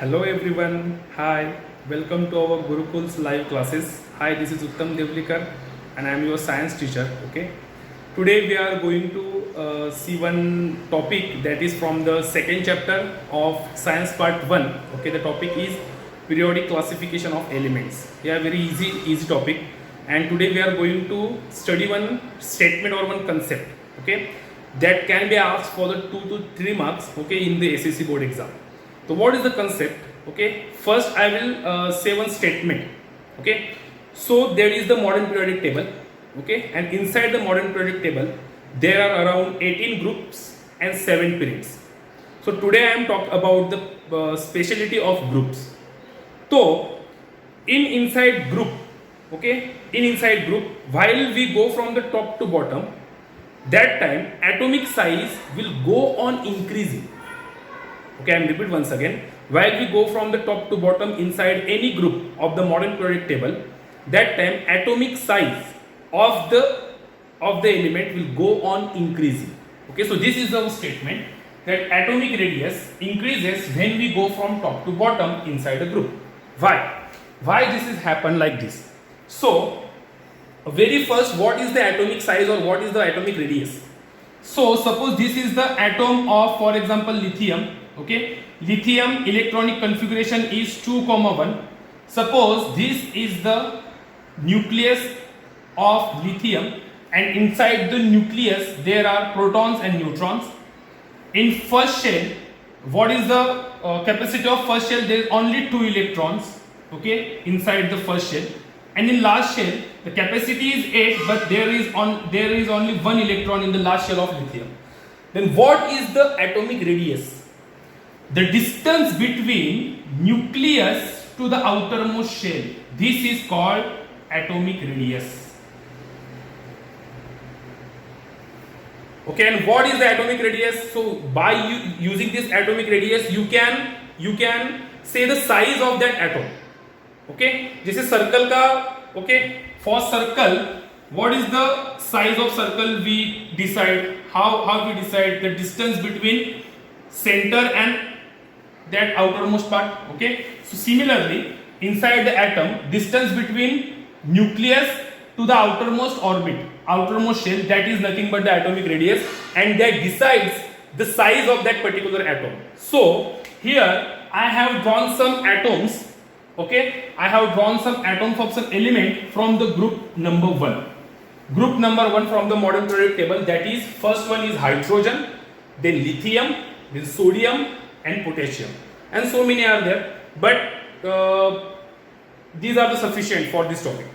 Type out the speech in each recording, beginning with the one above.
Hello everyone. Hi. Welcome to our Gurukul's live classes. Hi, this is Uttam Devlikar and I am your science teacher. Okay. Today we are going to see one topic that is from the second chapter of science part 1. Okay. The topic is periodic classification of elements. Yeah, very easy topic. And today we are going to study one statement or one concept. Okay. That can be asked for the 2 to 3 marks. Okay, in the SSC board exam. So what is the concept? Okay, first I will say one statement. Okay, so there is the modern periodic table. Okay, and inside the modern periodic table there are around 18 groups and 7 periods. So today I am talking about the speciality of groups. So inside group, okay, inside group, while we go from the top to bottom, that time atomic size will go on increasing. Okay, I am repeat once again. While we go from the top to bottom inside any group of the modern periodic table, that time atomic size of the element will go on increasing. Okay, so this is the statement that atomic radius increases when we go from top to bottom inside a group. Why? Why this is happen like this? So, very first, what is the atomic size or what is the atomic radius? So, suppose this is the atom of, for example, lithium. Okay, lithium electronic configuration is 2,1. Suppose this is the nucleus of lithium and inside the nucleus there are protons and neutrons. In first shell, what is the capacity of first shell? There is only 2 electrons, okay, inside the first shell, and in last shell the capacity is 8, but there is only 1 electron in the last shell of lithium. Then what is the atomic radius? The distance between nucleus to the outermost shell. This is called atomic radius. Okay, and what is the atomic radius? So by using this atomic radius, you can say the size of that atom. Okay, this is circle ka. Okay, for circle, what is the size of circle? We decide how we decide the distance between center and that outermost part. Okay, so similarly inside the atom, distance between nucleus to the outermost orbit, outermost shell, that is nothing but the atomic radius, and that decides the size of that particular atom. So here I have drawn some atoms. Okay, I have drawn some atoms of some element from the group number 1. Group number 1 from the modern periodic table, that is, first one is hydrogen, then lithium, then sodium and potassium, and so many are there, but these are the sufficient for this topic.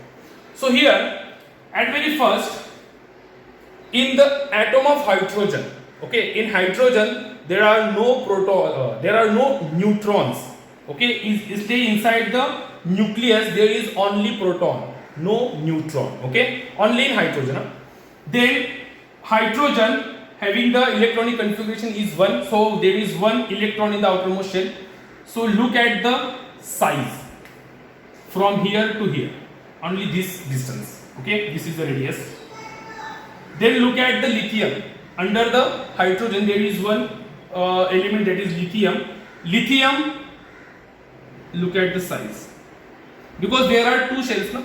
So here at very first, in the atom of hydrogen, okay, in hydrogen there are no there are no neutrons. Okay, stay inside the nucleus, there is only proton, no neutron. Okay, only in hydrogen. Then hydrogen having the electronic configuration is 1, so there is 1 electron in the outermost shell. So look at the size from here to here, only this distance. Okay, this is the radius. Then look at the lithium. Under the hydrogen there is one element, that is lithium. Lithium, look at the size, because there are 2 shells. No?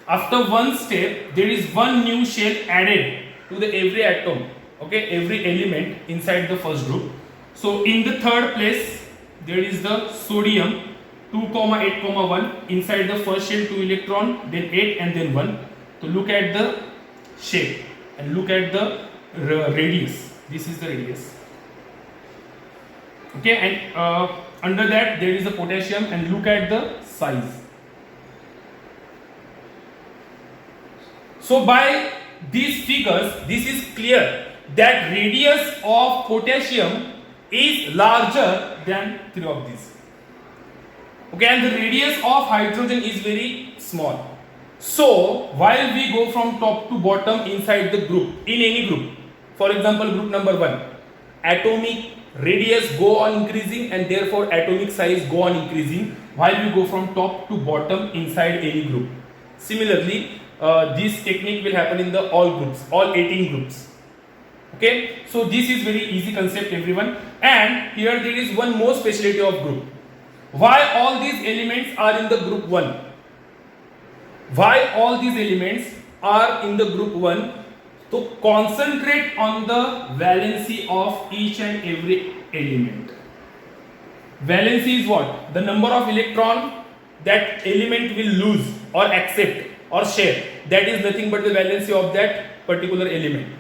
After one step there is 1 new shell added to the every atom. Okay, every element inside the first group. So in the third place there is the sodium, 2,8,1, inside the first shell 2 electron, then 8 and then 1. So look at the shape and look at the radius. This is the radius. Okay, and under that there is the potassium, and look at the size. So by these figures, this is clear that radius of potassium is larger than 3 of these. Okay, and the radius of hydrogen is very small. So while we go from top to bottom inside the group, in any group, for example group number 1, atomic radius go on increasing and therefore atomic size go on increasing while we go from top to bottom inside any group. Similarly, this technique will happen in the all groups, all 18 groups. Okay, so this is very easy concept everyone, and here there is one more speciality of group. Why all these elements are in the group 1? Why all these elements are in the group 1? So concentrate on the valency of each and every element. Valency is what? The number of electron that element will lose or accept or share. That is nothing but the valency of that particular element.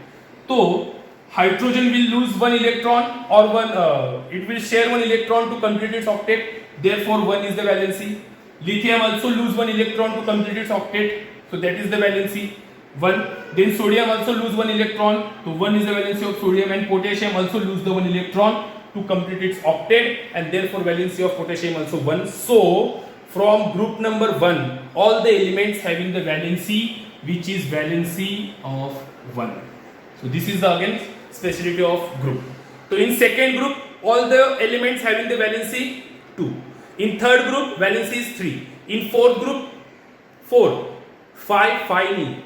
So hydrogen will lose one electron or it will share one electron to complete its octet. Therefore 1 is the valency. Lithium also lose one electron to complete its octet. So that is the valency 1. Then sodium also lose one electron. So 1 is the valency of sodium, and potassium also lose the one electron to complete its octet, and therefore valency of potassium also 1. So from group number 1, all the elements having the valency which is valency of 1. So this is the again speciality of group. So in second group, all the elements having the valency 2. In third group, valency is 3. In fourth group, 4. 5 finally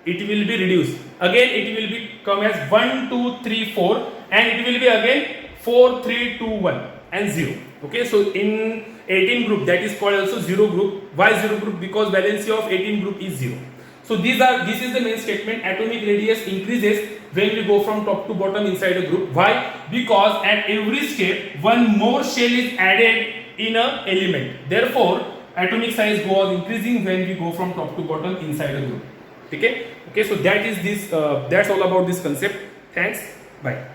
it will be reduced. Again it will become as 1, 2, 3, 4, and it will be again 4, 3, 2, 1 and 0. Okay, so in 18 group, that is called also 0 group. Why 0 group? Because valency of 18 group is 0. So this is the main statement. Atomic radius increases when we go from top to bottom inside a group. Why? Because at every step one more shell is added in a element. Therefore atomic size goes increasing when we go from top to bottom inside a group. Okay, so that is this. That's all about this concept. Thanks. Bye.